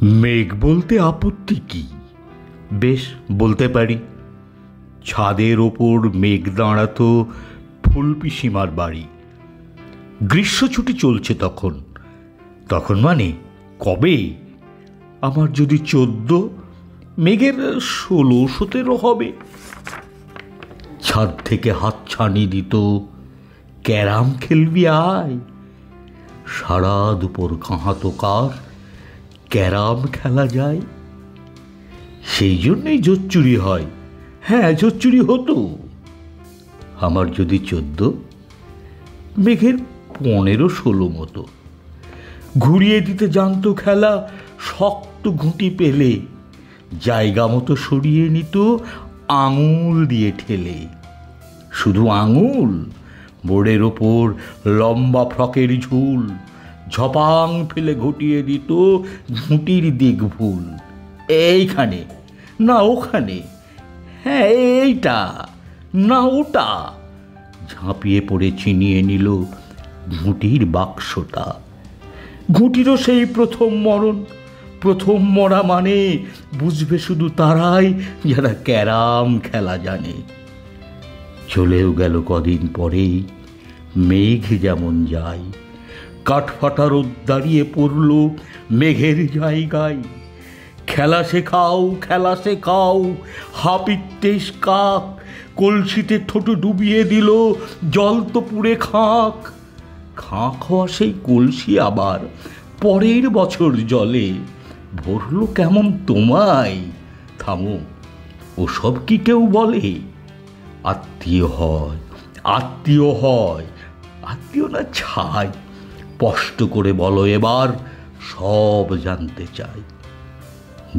মেঘ বলতে আপত্তি কি? বেশ, বলতে পারি। ছাদের ওপর মেঘ দাঁড়াতো ফুল পিসিমার বাড়ি। গ্রীষ্ম ছুটি চলছে তখন। তখন মানে কবে? আমার যদি 14, মেঘের 16-17 হবে। ছাদ থেকে হাত ছানি দিত, ক্যারাম খেলবি আয়। সারা দুপুর কাহাতো কার ক্যারাম খেলা যায়। সেই জন্যই জোচ্চুরি হয়। হ্যাঁ, জোচ্চুরি হতো। আমার যদি 14, মেঘের 15-16 মতো। ঘুরিয়ে দিতে জানতো খেলা, শক্ত ঘুঁটি পেলে জায়গা মতো সরিয়ে নিত আঙুল দিয়ে ঠেলে। শুধু আঙুল, বোর্ডের ওপর লম্বা ফ্রকের ঝুল ঝপাং ফেলে ঘটিয়ে দিত ঘুঁটির দিক ভুল। এইখানে না ওখানে, হ্যাঁ এইটা না ওটা। ঝাঁপিয়ে পড়ে চিনিয়ে নিল ঘুঁটির বাক্সটা। ঘুঁটিরও সেই প্রথম মরণ। প্রথম মরা মানে বুঝবে শুধু তারাই যারা ক্যারাম খেলা জানে। চলেও গেল কদিন পরেই মেঘ যেমন যায়। কাঠফাটা রোদ দাঁড়িয়ে পড়ল মেঘের জায়গায়। খেলা শেখাও, খেলা শেখাও, হাপিত্তেশ কাক কলসিতে ঠোঁটো ডুবিয়ে দিল জল তো পুড়ে খাঁক। খাঁক হওয়া সেই কলসি আবার পরের বছর জলে ভরল কেমন তোমায়। থামো, ওসব কি কেউ বলে? আত্মীয় হয়, আত্মীয় হয়, আত্মীয় না ছাই। স্পষ্ট করে বলো এবার, সব জানতে চাই।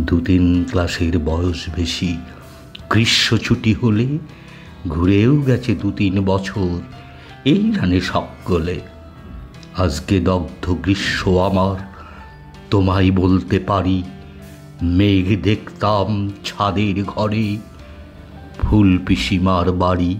2-3 ক্লাসের বয়স বেশি। গ্রীষ্ম ছুটি হলে ঘুরেও গেছে 2-3 বছর, এই জানে সকলে। আজকে দগ্ধ গ্রীষ্ম আমার, তোমায় বলতে পারি। মেঘ দেখতাম ছাদের ঘরে, ফুল পিসিমার বাড়ি।